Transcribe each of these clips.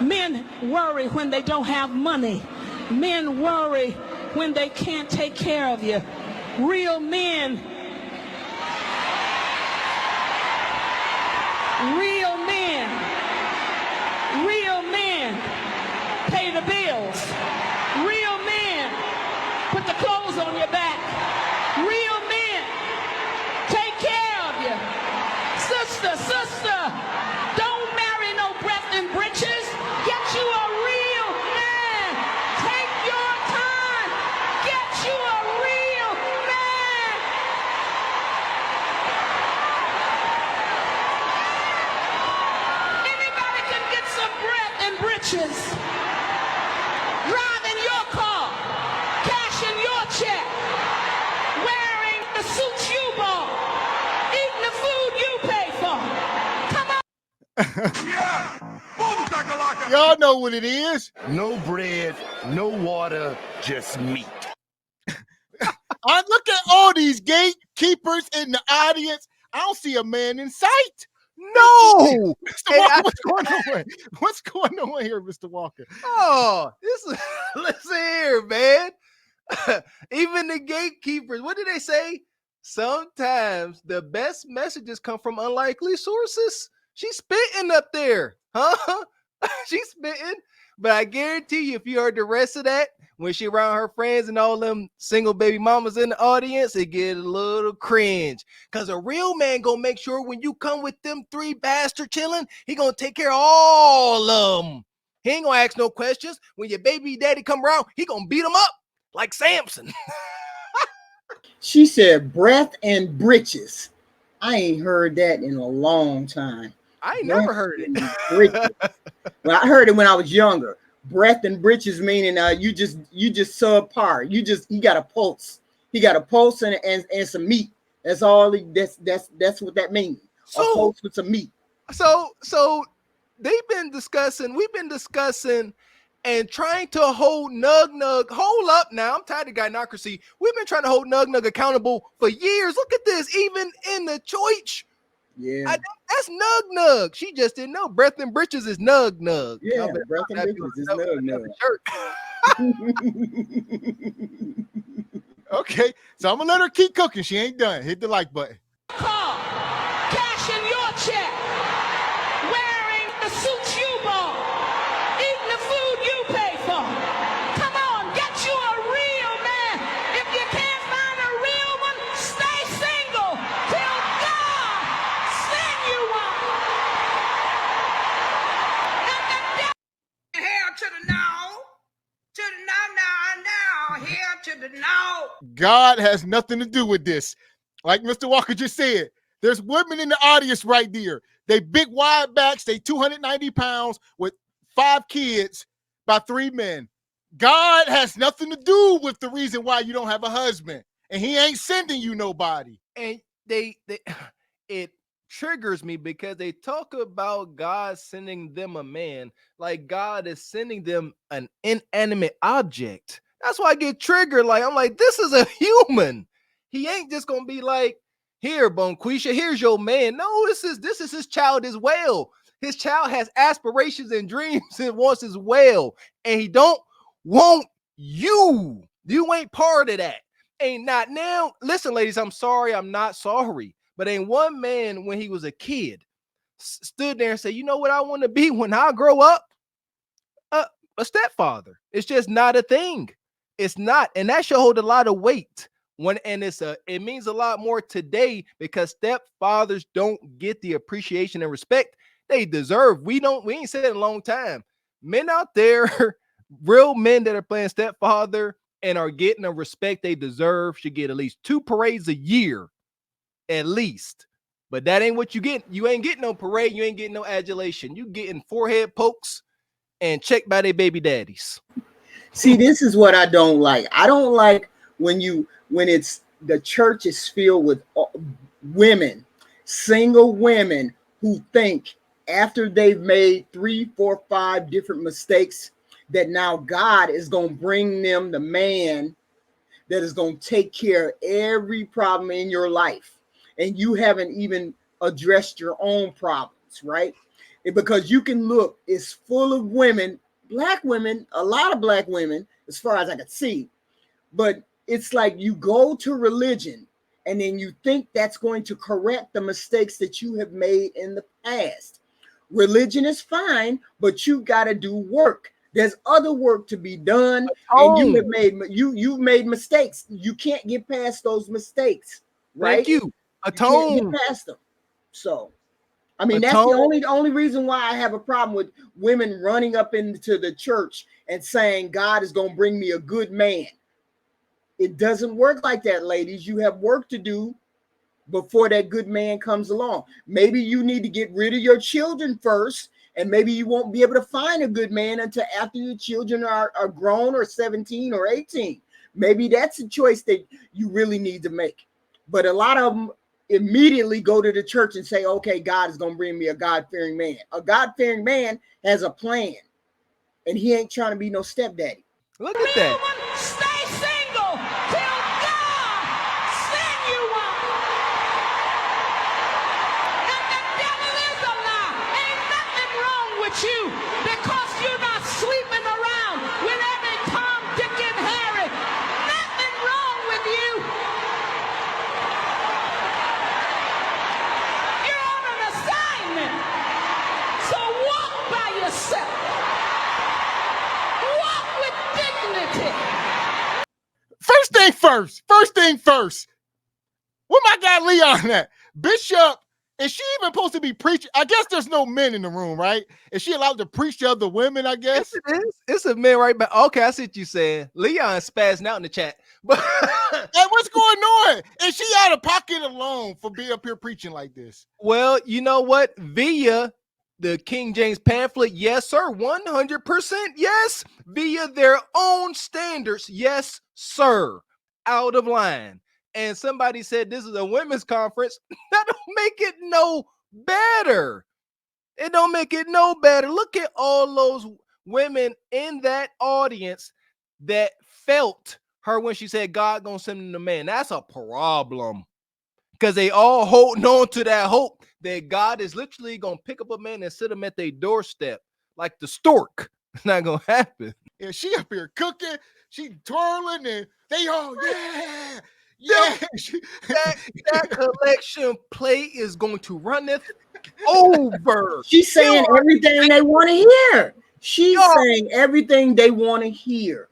Men worry when they don't have money. Men worry when they can't take care of you. Real men pay the bills. Real men put the clothes on your back. Real men take care of you. Sister, don't marry no breath and britches. Get you a real man. Take your time. Get you a real man. Anybody can get some breath and britches. Driving your car, cashing your check, wearing the suits you bought, eating the food you pay for. Come on. Yeah! Boom, shakalaka! Y'all know what it is. No bread, no water, just meat. I look at all these gatekeepers in the audience. I don't see a man in sight. No. Mr. Walker, what's going on? What's going on here, Mr. Walker? Oh, this is listen here, man. Even the gatekeepers, what did they say? Sometimes the best messages come from unlikely sources. She's spitting up there, huh? She's spitting. But I guarantee you, if you heard the rest of that, when she around her friends and all them single baby mamas in the audience, it get a little cringe. Because a real man gonna make sure when you come with them three bastards chilling, he gonna take care of all of them. He ain't gonna ask no questions. When your baby daddy come around, he gonna beat him up like Samson. She said breath and britches. I ain't heard that in a long time. I ain't never heard it. Well, I heard it when I was younger. Breath and britches meaning you just subpar. You got a pulse. He got a pulse and some meat. That's all. That's what that means. A pulse with some meat. So we've been discussing and trying to hold Nug. Hold up now. I'm tired of gynocracy. We've been trying to hold Nug accountable for years. Look at this. Even in the church. Yeah. That's Nug. She just didn't know. Breath and britches is Nug. Yeah, breath and britches is Nug. Okay, so I'm gonna let her keep cooking. She ain't done. Hit the like button. Car, cashing your check, wearing the suits you bought, eating the food you pay for. Come on, get you a real man. If you can't find a real one, stay single till God send you one. Here to the now, here to the now. God has nothing to do with this. Like Mr. Walker just said, there's women in the audience right there. They big wide backs. They 290 pounds with 5 kids by 3 men. God has nothing to do with the reason why you don't have a husband, and he ain't sending you nobody. And it triggers me because they talk about God sending them a man like God is sending them an inanimate object. That's why I get triggered. Like, I'm like, this is a human. He ain't just gonna be like, here, Bonquisha, here's your man. No, this is his child as well. His child has aspirations and dreams and wants as well. And he don't want you. You ain't part of that. Ain't not now. Listen, ladies, I'm sorry. I'm not sorry. But ain't one man when he was a kid stood there and said, you know what I want to be when I grow up? A stepfather. It's just not a thing. It's not. And that should hold a lot of weight. It means a lot more today because stepfathers don't get the appreciation and respect they deserve. We ain't said it in a long time. Men out there, real men that are playing stepfather and are getting the respect they deserve should get at least 2 parades a year. At least. But that ain't what you get. You ain't getting no parade. You ain't getting no adulation. You getting forehead pokes and checked by their baby daddies. See, this is what I don't like. I don't like when it's the church is filled with women, single women who think after they've made 3, 4, 5 different mistakes that now God is going to bring them the man that is going to take care of every problem in your life. And you haven't even addressed your own problems, right? Because you can look, it's full of women, black women, a lot of black women, as far as I can see. But it's like you go to religion and then you think that's going to correct the mistakes that you have made in the past. Religion is fine, but you got to do work. There's other work to be done, and you've made mistakes. You can't get past those mistakes, right? Thank you. Atone. You can't get past them. So, I mean, that's the only reason why I have a problem with women running up into the church and saying God is going to bring me a good man. It doesn't work like that, ladies. You have work to do before that good man comes along. Maybe you need to get rid of your children first, and maybe you won't be able to find a good man until after your children are grown or 17 or 18. Maybe that's a choice that you really need to make. But a lot of them immediately go to the church and say, okay, God is going to bring me a God-fearing man. A God-fearing man has a plan, and he ain't trying to be no stepdaddy. Look at that. Stay single till God send you one. And the devil is a lie. Ain't nothing wrong with you because you're not sleeping around with every Tom, Dick, and Harry. Nothing wrong with you. You're on an assignment. So walk by yourself. Walk with dignity. First thing first. Where my guy Leon at? Bishop, is she even supposed to be preaching? I guess there's no men in the room, right? Is she allowed to preach to other women, I guess? Yes, it is. It's a man right back. Okay, I see what you're saying. Leon spazzing out in the chat. But Hey, what's going on? Is she out of pocket alone for being up here preaching like this? well, you know what? Via the King James pamphlet, yes, sir. 100% yes. Via their own standards, yes, sir. Out of line. And somebody said this is a women's conference. That don't make it no better. It don't make it no better. Look at all those women in that audience that felt her when she said God gonna send them the man. That's a problem. Because they all holding on to that hope that God is literally gonna pick up a man and sit him at their doorstep like the stork. It's not gonna happen. Yeah, she up here cooking, she twirling, and they all, yeah. That collection plate is going to runneth over. She's saying everything they want to hear. She's saying everything they want to hear.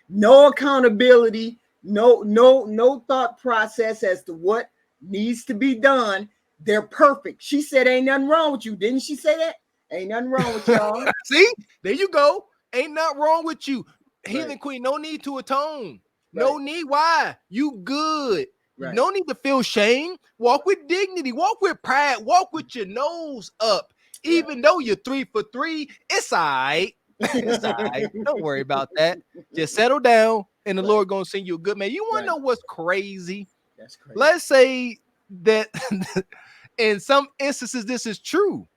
No accountability, no thought process as to what needs to be done. They're perfect. She said ain't nothing wrong with you. Didn't she say that? Ain't nothing wrong with y'all. See, there you go. Ain't nothing wrong with you. Heathen Queen, no need to atone. No need. Why? You good. Right. No need to feel shame. Walk with dignity. Walk with pride. Walk with your nose up. Even though you're 3 for 3, it's all right. It's all right. Don't worry about that. Just settle down, and the Lord gonna send you a good man. You want to know what's crazy? That's crazy. Let's say that in some instances this is true.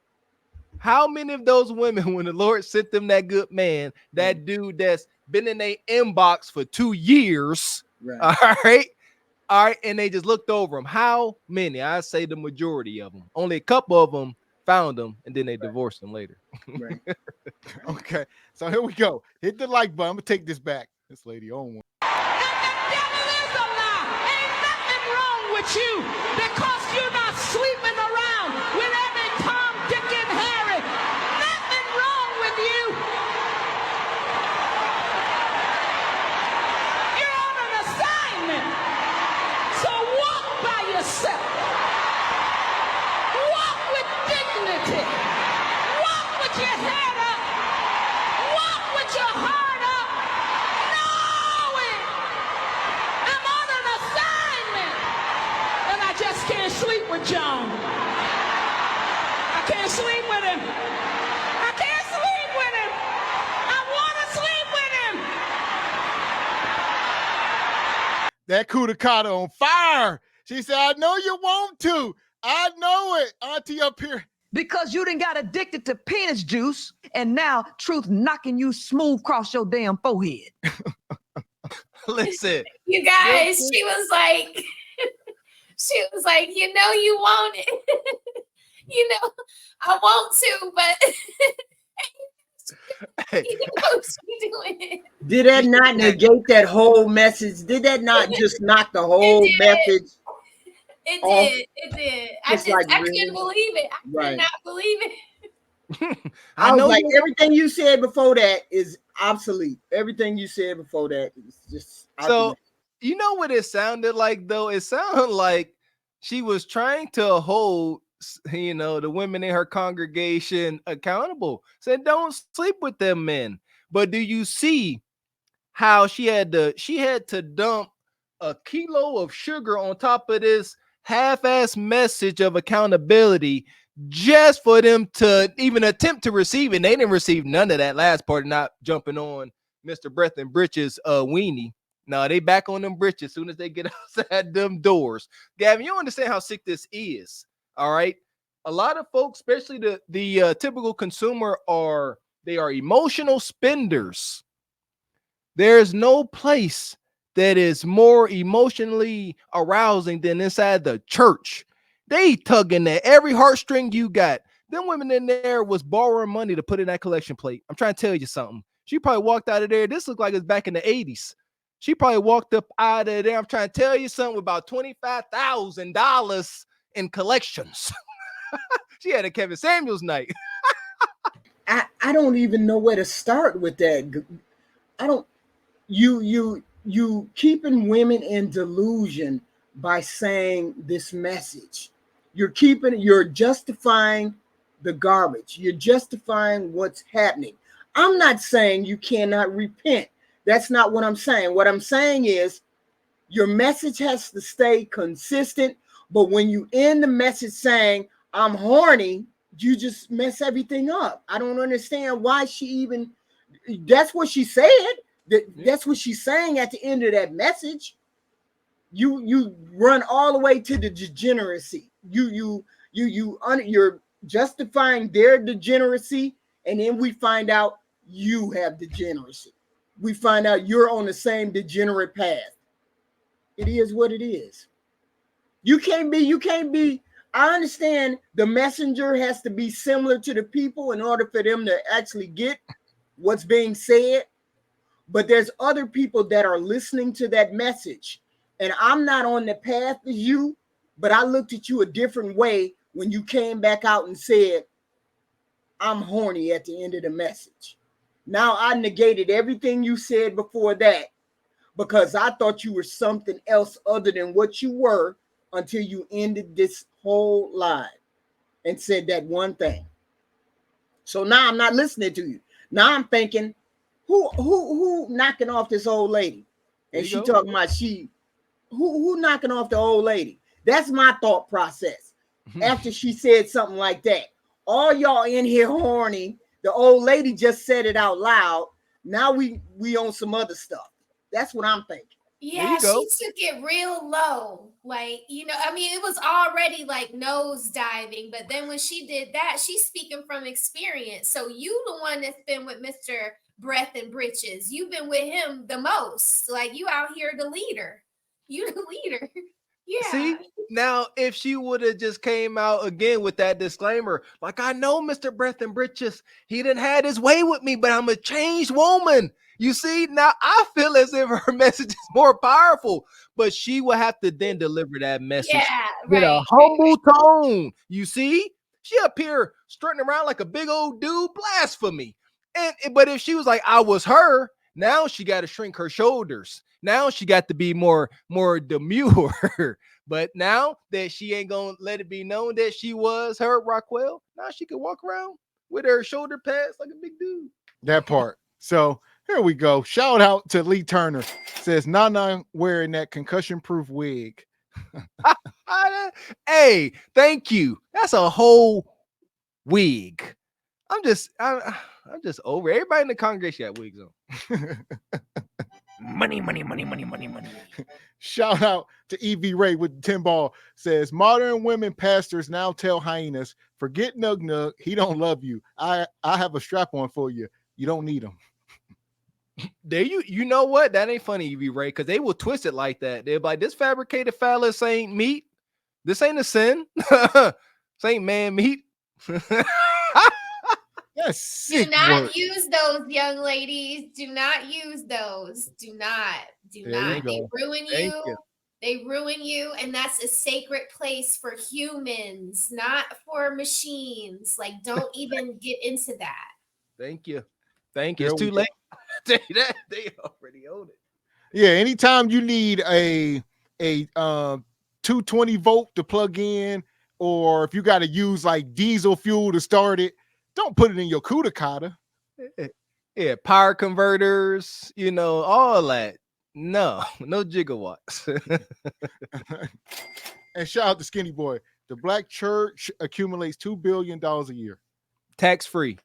How many of those women, when the Lord sent them that good man, that dude that's been in their inbox for 2 years, all right, and they just looked over him? How many? I say the majority of them. Only a couple of them found them, and then they divorced them later. Right. Okay, so here we go. Hit the like button. I'm gonna take this back. This lady on one. And the devil is a lie. Ain't nothing wrong with you because you're not sleeping around with every Tom, Dick, and Harry. Nothing wrong with you. You're on an assignment. So walk by yourself. Walk with dignity. Walk with your head up. Walk with your heart up. Knowing I'm on an assignment. And I just can't sleep with John. I can't sleep with him. I can't sleep with him. I want to sleep with him. That Kudakata on fire. She said, I know you want to. I know it. Auntie up here. Because you done got addicted to penis juice, and now truth knocking you smooth across your damn forehead. Listen, You guys, she was like, you know you want it. You know, I want to, but Hey, you know she doing it. Did that not negate that whole message? Did that not just knock the whole It did. message It off? did. It did. Just like I really? couldn't believe it. I could Right. not believe it. I I was know like, you. everything you said before that is obsolete. Everything you said before that is just out the So window. you know what it sounded like though? It sounded like she was trying to hold, you know, the women in her congregation accountable. Said, don't sleep with them men. But do you see how she had to dump a kilo of sugar on top of this half-ass message of accountability just for them to even attempt to receive it? And they didn't receive none of that last part, not jumping on Mr. Breath and Britches weenie. No, they back on them britches as soon as they get outside them doors. Gavin, you understand how sick this is. All right. A lot of folks, especially the typical consumer, are emotional spenders. There's no place that is more emotionally arousing than inside the church. They tugging at every heartstring you got. Them women in there was borrowing money to put in that collection plate. I'm trying to tell you something. She probably walked out of there. This looked like it's back in the 80s. She probably walked up out of there. I'm trying to tell you something, with about $25,000 in collections. She had a Kevin Samuels night. I don't even know where to start with that. I don't. You keeping women in delusion by saying this message. You're justifying the garbage. You're justifying what's happening. I'm not saying you cannot repent. That's not what I'm saying. What I'm saying is your message has to stay consistent, but when you end the message saying I'm horny, you just mess everything up. I don't understand why she even, that's what she said. That's what she's saying at the end of that message. You run all the way to the degeneracy. You're justifying their degeneracy, and then we find out you have degeneracy. We find out you're on the same degenerate path. It is what it is. You can't be. I understand the messenger has to be similar to the people in order for them to actually get what's being said. But there's other people that are listening to that message. And I'm not on the path as you, but I looked at you a different way when you came back out and said, I'm horny at the end of the message. Now I negated everything you said before that because I thought you were something else other than what you were until you ended this whole live and said that one thing. So now I'm not listening to you. Now I'm thinking, who knocking off this old lady? And she talking about who knocking off the old lady? That's my thought process. After she said something like that, all y'all in here horny. The old lady just said it out loud. Now we on some other stuff. That's what I'm thinking. Yeah, she took it real low. Like, you know, I mean, it was already like nose diving, but then when she did that, she's speaking from experience. So you the one that's been with Mr. Breath and Britches. You've been with him the most. Like, you out here the leader. You the leader. Yeah. See, now if she would have just came out again with that disclaimer, like, I know Mr. Breath and Britches, he didn't had his way with me, but I'm a changed woman. You see, now I feel as if her message is more powerful, but she will have to then deliver that message with a humble tone. You see, she up here strutting around like a big old dude, blasphemy. But if she was like, I was her, now she got to shrink her shoulders. Now she got to be more demure. But now that she ain't gonna let it be known that she was her, Rockwell, now she can walk around with her shoulder pads like a big dude. That part. So here we go. Shout out to Lee Turner. Says Nana wearing that concussion-proof wig. Hey, thank you. That's a whole wig. I'm just over. Everybody in the congregation got wigs on. Money. Shout out to Evie Ray with the 10 ball. Says modern women pastors now tell hyenas, forget Nug Nug, he don't love you. I have a strap on for you. You don't need him. There you know what? That ain't funny, Evie Ray, because they will twist it like that. They're like, this fabricated phallus ain't meat. This ain't a sin. Saint man meat. That's Do sick not work. use those, young ladies. Do not use those. Do not. Do There you not. They go. ruin Thank you. you. They ruin you, and that's a sacred place for humans, not for machines. Like, don't even get into that. Thank you. Thank you. There It's we too go. late. I tell you that they already own it. Yeah, anytime you need a 220 volt to plug in, or if you got to use like diesel fuel to start it, don't put it in your Kudakata. Yeah, power converters, all that. No, no gigawatts. And shout out to Skinny Boy. The black church accumulates $2 billion a year. Tax free.